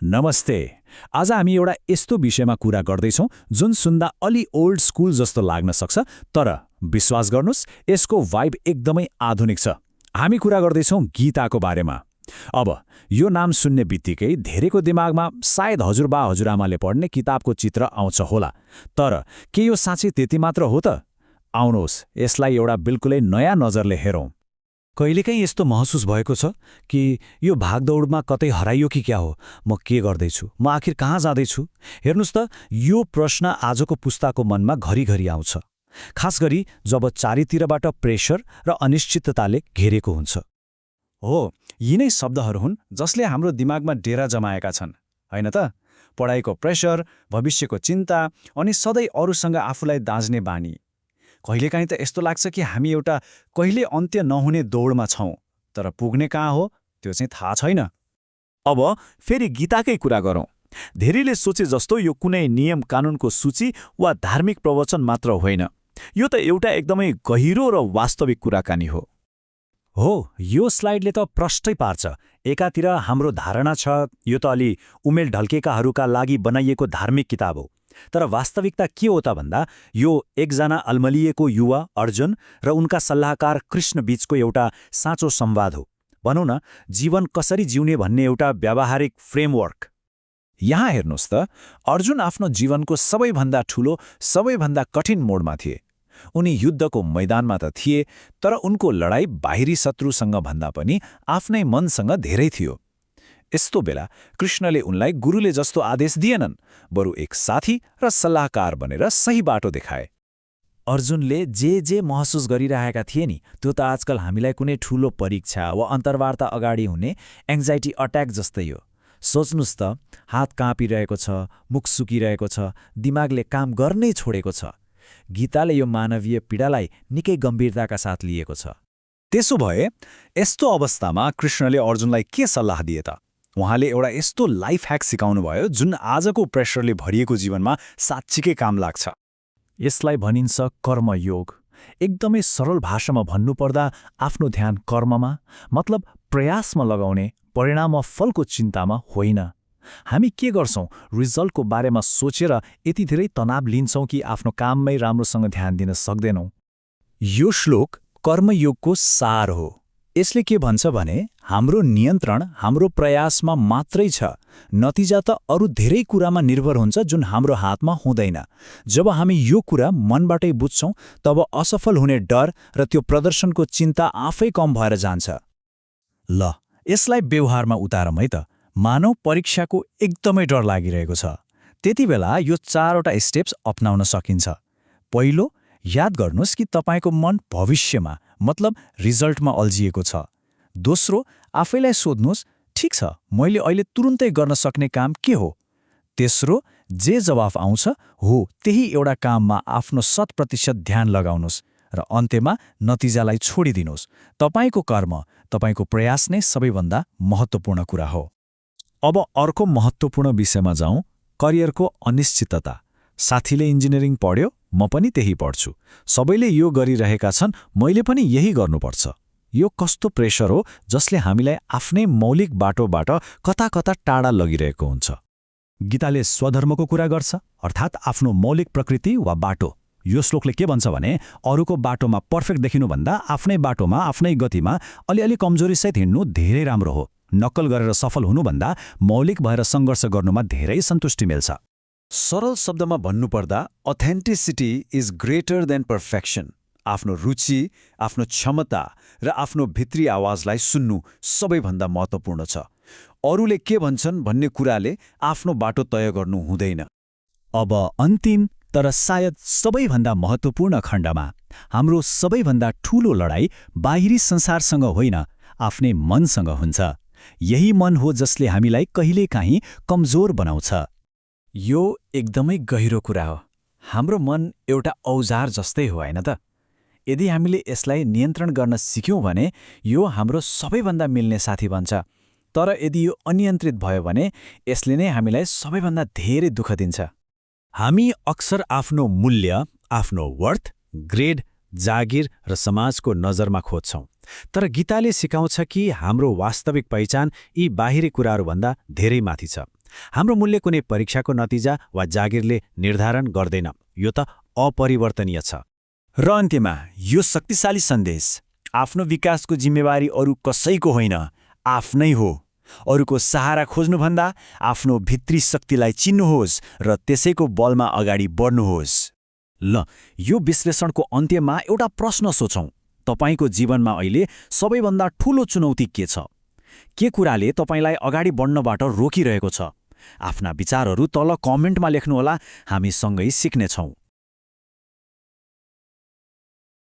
नमस्ते। आज हामी एउटा यस्तो विषयमा कुरा गर्दैछौँ जुन सुन्दा अलि ओल्ड स्कुल जस्तो लाग्न सक्छ, तर विश्वास गर्नुस् यसको भाइब एकदमै आधुनिक छ। हामी कुरा गर्दैछौँ गीताको बारेमा। अब यो नाम सुन्ने बित्तिकै धेरैको दिमागमा सायद हजुरबा हजुरआमाले पढ्ने किताबको चित्र आउँछ होला। तर के यो साँच्चै त्यति मात्र हो त? आउनुहोस् यसलाई एउटा बिल्कुलै नयाँ नजरले हेरौँ। कहिलेकाहीँ यस्तो महसुस भएको छ कि यो भागदौडमा कतै हराइयो कि क्या हो? म के गर्दैछु? म आखिर कहाँ जाँदैछु? हेर्नुस् त, यो प्रश्न आजको पुस्ताको मनमा घरिघरि आउँछ, खास गरी जब चारैतिरबाट प्रेसर र अनिश्चितताले घेरेको हुन्छ। हो, यी नै शब्दहरू हुन् जसले हाम्रो दिमागमा डेरा जमाएका छन्, होइन त? पढाइको प्रेसर, भविष्यको चिन्ता अनि सधैँ अरूसँग आफूलाई दाँज्ने बानी। कहिलेकाहीँ त यस्तो लाग्छ कि हामी एउटा कहिले अन्त्य नहुने दौडमा छौँ, तर पुग्ने कहाँ हो त्यो चाहिँ थाहा छैन। अब फेरि गीताकै कुरा गरौँ। धेरैले सोचे जस्तो यो कुनै नियम कानुनको सूची वा धार्मिक प्रवचन मात्र होइन। यो त एउटा एकदमै गहिरो र वास्तविक कुराकानी हो। हो, यो स्लाइडले त प्रष्टै पार्छ। एकातिर हाम्रो धारणा छ यो त अलि उमेर ढल्केकाहरूका लागि बनाइएको धार्मिक किताब हो, तर वास्तविकता के हो त भन्दा यो एकजना अल्मलिएको युवा अर्जुन र उनका सल्लाहकार कृष्ण बीचको एउटा साँचो संवाद हो। भनौँ न, जीवन कसरी जिउने भन्ने एउटा व्यावहारिक फ्रेमवर्क। यहाँ हेर्नुहोस् त, अर्जुन आफ्नो जीवनको सबैभन्दा ठूलो, सबैभन्दा कठिन मोडमा थिए। उनी युद्धको मैदानमा त थिए, तर उनको लडाईँ बाहिरी शत्रुसँग भन्दा पनि आफ्नै मनसँग धेरै थियो। यस्तो बेला कृष्णले उनलाई गुरुले जस्तो आदेश दिएनन्, बरु एक साथी र सल्लाहकार बनेर सही बाटो देखाए। अर्जुनले जे महसुस गरिरहेका थिए नि, त्यो त आजकल हामीलाई कुनै ठूलो परीक्षा वा अन्तर्वार्ता अगाडि हुने एङ्जाइटी अट्याक जस्तै हो। सोच्नुस् त, हात काँपिरहेको छ, मुख सुकिरहेको छ, दिमागले काम गर्नै छोडेको छ। गीताले यो मानवीय पीडालाई निकै गम्भीरताका साथ लिएको छ। त्यसो भए यस्तो अवस्थामा कृष्णले अर्जुनलाई के सल्लाह दिए त? उहाँले एउटा यस्तो लाइफ ह्याक सिकाउनुभयो जुन आजको प्रेसरले भरिएको जीवनमा साँच्चीकै काम लाग्छ। यसलाई भनिन्छ कर्मयोग। एकदमै सरल भाषामा भन्नुपर्दा आफ्नो ध्यान कर्ममा, मतलब प्रयासमा लगाउने, परिणाम वा फलको चिन्तामा होइन। हामी के गर्छौँ? रिजल्टको बारेमा सोचेर यति धेरै तनाव लिन्छौँ कि आफ्नो काममै राम्रोसँग ध्यान दिन सक्दैनौँ। यो श्लोक कर्मयोगको सार हो। यसले के भन्छ भने हाम्रो नियन्त्रण हाम्रो प्रयासमा मात्रै छ, नतिजा त अरू धेरै कुरामा निर्भर हुन्छ जुन हाम्रो हातमा हुँदैन। जब हामी यो कुरा मनबाटै बुझ्छौँ, तब असफल हुने डर र त्यो प्रदर्शनको चिन्ता आफै कम भएर जान्छ। ल, यसलाई व्यवहारमा उतारौँ है त। मानव परीक्षाको एकदमै डर लागिरहेको छ। त्यति बेला यो 4वटा स्टेप्स अपनाउन सकिन्छ। पहिलो, याद गर्नुहोस् कि तपाईँको मन भविष्यमा, मतलब रिजल्टमा अल्झिएको छ। दोस्रो, आफैलाई सोध्नुहोस्, ठिक छ, मैले अहिले तुरुन्तै गर्न सक्ने काम के हो? तेस्रो, जे जवाफ आउँछ हो त्यही एउटा काममा आफ्नो 100% ध्यान लगाउनुहोस्। र अन्त्यमा नतिजालाई छोडिदिनुहोस्। तपाईँको कर्म, तपाईँको प्रयास नै सबैभन्दा महत्त्वपूर्ण कुरा हो। अब अर्को महत्त्वपूर्ण विषयमा जाउँ, करियरको अनिश्चितता। साथीले इन्जिनियरिङ पढ्यो, म पनि त्यही पढ्छु। सबैले यो गरिरहेका छन्, मैले पनि यही गर्नुपर्छ। यो कस्तो प्रेसर हो जसले हामीलाई आफ्नै मौलिक बाटोबाट कता कता टाढा लगिरहेको हुन्छ। गीताले स्वधर्मको कुरा गर्छ, अर्थात् आफ्नो मौलिक प्रकृति वा बाटो। यो श्लोकले के भन्छ भने अरूको बाटोमा पर्फेक्ट देखिनुभन्दा आफ्नै बाटोमा, आफ्नै गतिमा अलिअलि कमजोरीसहित हिँड्नु धेरै राम्रो हो। नक्कल गरेर सफल हुनुभन्दा मौलिक भएर सङ्घर्ष गर्नुमा धेरै सन्तुष्टि मिल्छ। सरल शब्दमा भन्नुपर्दा authenticity is greater than perfection. आफ्नो रुचि, आफ्नो क्षमता र आफ्नो भित्री आवाजलाई सुन्नु सबैभन्दा महत्त्वपूर्ण छ। अरूले के भन्छन् भन्ने कुराले आफ्नो बाटो तय गर्नु हुँदैन। अब अन्तिम तर सायद सबैभन्दा महत्त्वपूर्ण खण्डमा, हाम्रो सबैभन्दा ठूलो लडाईँ बाहिरी संसारसँग होइन, आफ्नै मनसँग हुन्छ। यही मन हो जसले हामीलाई कहिलेकाहीँ कमजोर बनाउँछ। यो एकदमै गहिरो कुरा हो। हाम्रो मन एउटा औजार जस्तै हो, होइन त? यदि हामीले यसलाई नियन्त्रण गर्न सिक्यौँ भने यो हाम्रो सबैभन्दा मिल्ने साथी बन्छ। तर यदि यो अनियन्त्रित भयो भने यसले नै हामीलाई सबैभन्दा धेरै दुःख दिन्छ। हामी अक्सर आफ्नो मूल्य, आफ्नो वर्थ, ग्रेड, जागिर र समाजको नजरमा खोज्छौँ। तर गीताले सिकाउँछ कि हाम्रो वास्तविक पहिचान यी बाहिरी कुराहरूभन्दा धेरै माथि छ। हाम्रो मूल्य कुनै परीक्षाको नतिजा वा जागिरले निर्धारण गर्दैन, यो त अपरिवर्तनीय छ। र अन्त्यमा यो शक्तिशाली सन्देश, आफ्नो विकासको जिम्मेवारी अरू कसैको होइन, आफ्नै हो। अरूको सहारा खोज्नुभन्दा आफ्नो भित्री शक्तिलाई चिन्नुहोस् र त्यसैको बलमा अगाडि बढ्नुहोस्। ल, यो विश्लेषणको अन्त्यमा एउटा प्रश्न सोचौँ। तपाईको जीवनमा अहिले सबैभन्दा ठूलो चुनौती के छ? के कुराले तपाईलाई अगाडि बढ्नबाट रोकिरहेको छ? आफ्ना विचारहरू तल कमेन्टमा लेख्नुहोला, हामी सँगै सिक्नेछौँ।